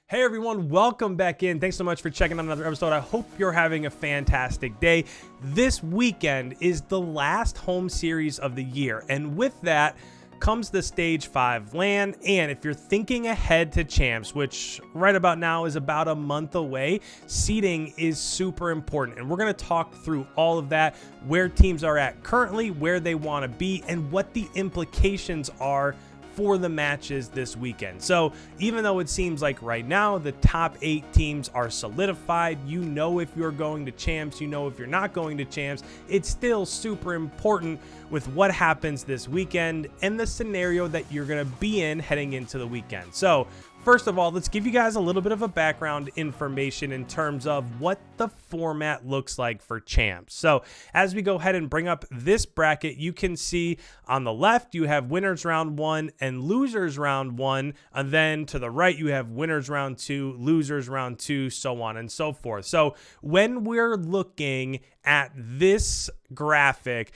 Hey everyone, welcome back in. Thanks so much for checking out another episode. I hope you're having a fantastic day. This weekend is the last home series of the year, and with that comes the Stage 5 LAN. And if you're thinking ahead to Champs, which right about now is about a month away, seeding is super important. And we're going to talk through all of that, where teams are at currently, where they want to be, and what the implications are for the matches this weekend. So even though it seems like right now the top 8 teams are solidified, you know if you're going to Champs, you know if you're not going to Champs, it's still super important with what happens this weekend and the scenario that you're going to be in heading into the weekend. So first of all, let's give you guys a little bit of a background information in terms of what the format looks like for Champs. So as we go ahead and bring up this bracket, you can see on the left, you have winners round 1 and losers round 1. And then to the right, you have winners round 2, losers round 2, so on and so forth. So when we're looking at this graphic,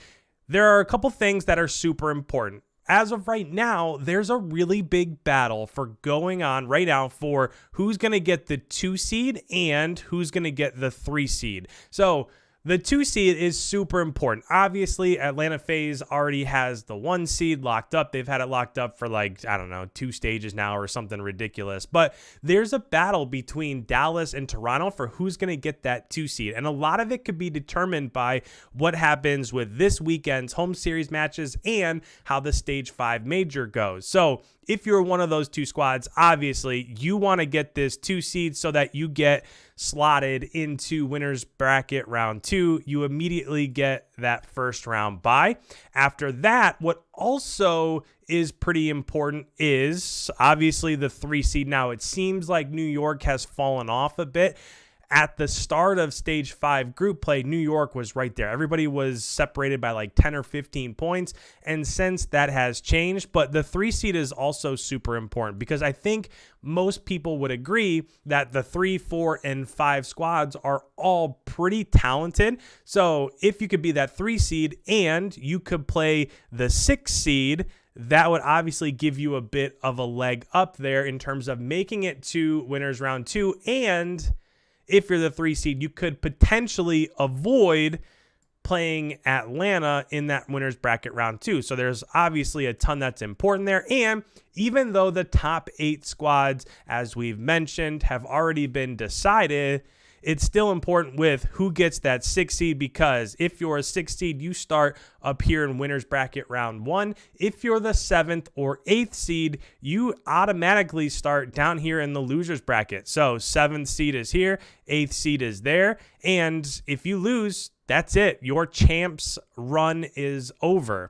there are a couple things that are super important. As of right now, there's a really big battle for going on right now for who's going to get the 2 seed and who's going to get the 3 seed. So the 2 seed is super important. Obviously, Atlanta FaZe already has the 1 seed locked up. They've had it locked up for like, I don't know, 2 stages now or something ridiculous. But there's a battle between Dallas and Toronto for who's going to get that 2 seed. And a lot of it could be determined by what happens with this weekend's home series matches and how the Stage 5 major goes. So if you're one of those 2 squads, obviously you want to get this 2 seed so that you get slotted into winners bracket round 2. You immediately get that first round bye. After that, what also is pretty important is obviously the 3 seed. Now it seems like New York has fallen off a bit. At the start of Stage 5 group play, New York was right there. Everybody was separated by like 10 or 15 points. And since that has changed, but the 3 seed is also super important because I think most people would agree that the 3, 4, and 5 squads are all pretty talented. So if you could be that 3 seed and you could play the 6 seed, that would obviously give you a bit of a leg up there in terms of making it to winners round 2. And if you're the 3 seed, you could potentially avoid playing Atlanta in that winners bracket round 2. So there's obviously a ton that's important there. And even though the top 8 squads, as we've mentioned, have already been decided, it's still important with who gets that 6 seed because if you're a 6 seed, you start up here in winners bracket round 1. If you're the 7th or 8th seed, you automatically start down here in the losers bracket. So 7th seed is here, 8th seed is there. And if you lose, that's it. Your Champs run is over.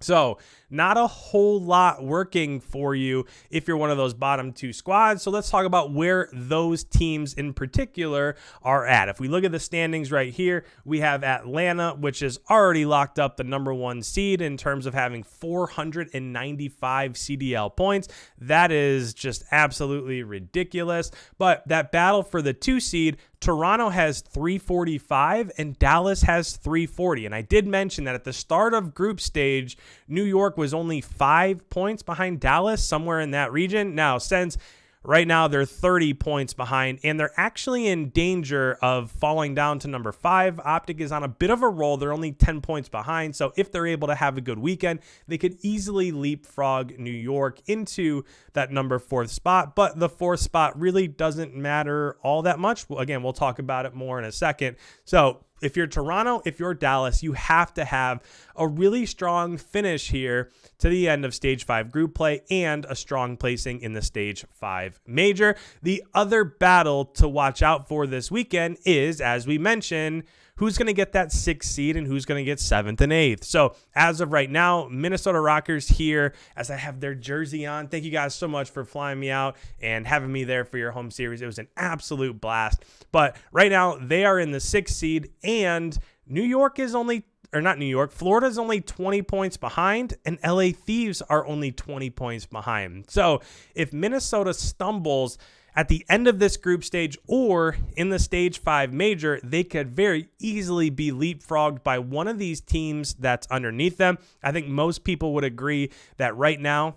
So not a whole lot working for you if you're one of those bottom 2 squads. So let's talk about where those teams in particular are at. If we look at the standings right here, we have Atlanta, which is already locked up the number 1 seed in terms of having 495 CDL points. That is just absolutely ridiculous. But that battle for the 2 seed, Toronto has 345 and Dallas has 340. And I did mention that at the start of group stage, New York was only 5 points behind Dallas, somewhere in that region. Now, since right now they're 30 points behind and they're actually in danger of falling down to number 5. OpTic is on a bit of a roll. They're only 10 points behind. So if they're able to have a good weekend, they could easily leapfrog New York into that number 4th spot. But the 4th spot really doesn't matter all that much. Well, again, we'll talk about it more in a second. So if you're Toronto, if you're Dallas, you have to have a really strong finish here to the end of Stage 5 group play and a strong placing in the Stage 5 major. The other battle to watch out for this weekend is, as we mentioned, who's going to get that 6th seed and who's going to get 7th and 8th. So as of right now, Minnesota ROKKR's here as I have their jersey on. Thank you guys so much for flying me out and having me there for your home series. It was an absolute blast. But right now they are in the 6th seed and New York is only, or not New York, Florida is only 20 points behind and LA Thieves are only 20 points behind. So if Minnesota stumbles at the end of this group stage or in the Stage 5 major, they could very easily be leapfrogged by one of these teams that's underneath them. I think most people would agree that right now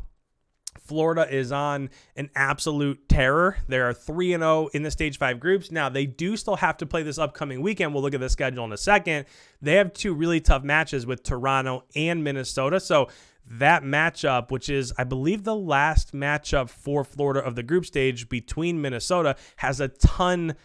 Florida is on an absolute terror. They are 3-0 in the stage 5 groups. Now, they do still have to play this upcoming weekend. We'll look at the schedule in a second. They have 2 really tough matches with Toronto and Minnesota. So that matchup, which is, I believe, the last matchup for Florida of the group stage between Minnesota, has a ton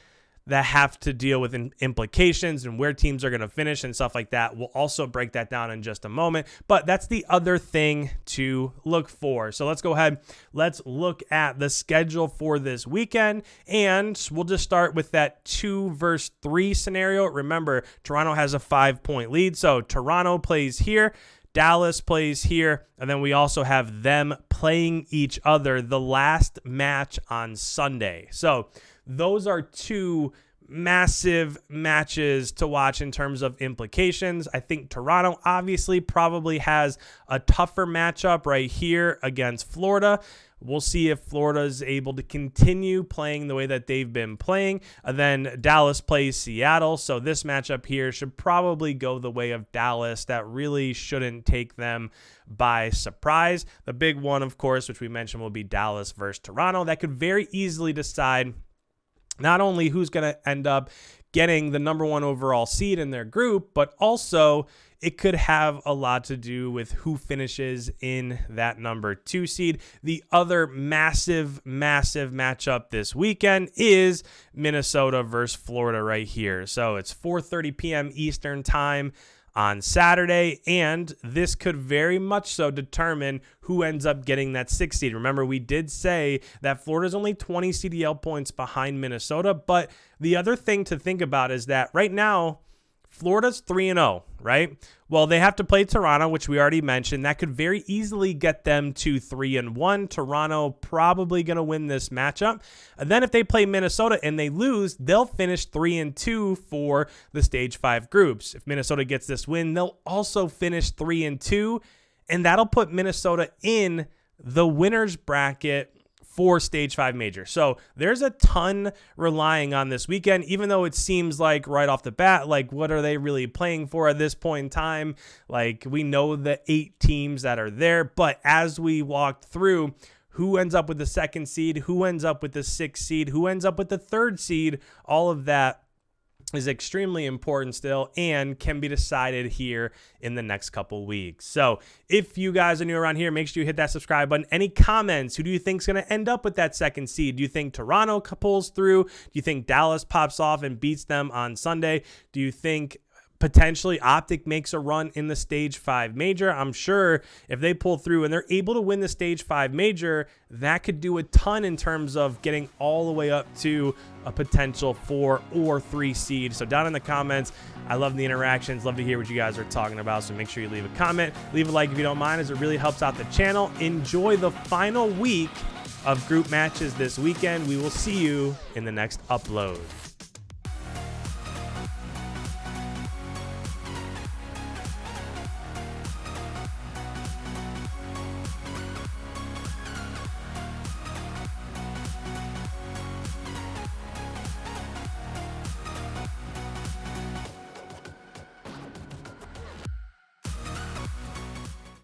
that have to deal with implications and where teams are going to finish and stuff like that. We'll also break that down in just a moment, but that's the other thing to look for. So let's go ahead. Let's look at the schedule for this weekend, and we'll just start with that 2 versus 3 scenario. Remember, Toronto has a 5-point lead, so Toronto plays here, Dallas plays here, and then we also have them playing each other the last match on Sunday. So those are 2 massive matches to watch in terms of implications. I think Toronto obviously probably has a tougher matchup right here against Florida. We'll see if Florida is able to continue playing the way that they've been playing. And then Dallas plays Seattle. So this matchup here should probably go the way of Dallas. That really shouldn't take them by surprise. The big one, of course, which we mentioned, will be Dallas versus Toronto. That could very easily decide not only who's going to end up getting the #1 overall seed in their group, but also it could have a lot to do with who finishes in that #2 seed. The other massive matchup this weekend is Minnesota versus Florida right here. So it's 4:30 p.m. Eastern time on Saturday, and this could very much so determine who ends up getting that 6th seed. Remember, we did say that Florida's only 20 CDL points behind Minnesota, but the other thing to think about is that right now, Florida's 3-0, right? Well, they have to play Toronto, which we already mentioned. That could very easily get them to 3-1. Toronto probably going to win this matchup. And then if they play Minnesota and they lose, they'll finish 3-2 for the stage 5 groups. If Minnesota gets this win, they'll also finish 3-2, and that'll put Minnesota in the winner's bracket for stage 5 major. So there's a ton relying on this weekend, even though it seems like right off the bat, like, what are they really playing for at this point in time? Like, we know the 8 teams that are there, but as we walked through, who ends up with the 2nd seed, who ends up with the 6th seed, who ends up with the 3rd seed, all of that is extremely important still and can be decided here in the next couple weeks. So if you guys are new around here, make sure you hit that subscribe button. Any comments? Who do you think is going to end up with that 2nd seed? Do you think Toronto pulls through? Do you think Dallas pops off and beats them on Sunday? Do you think potentially OpTic makes a run in the stage 5 major? I'm sure if they pull through and they're able to win the stage 5 major, that could do a ton in terms of getting all the way up to a potential 4 or 3 seed. So down in the comments, I love the interactions, love to hear what you guys are talking about. So make sure you leave a comment, leave a like if you don't mind, as it really helps out the channel. Enjoy the final week of group matches this weekend. We will see you in the next upload.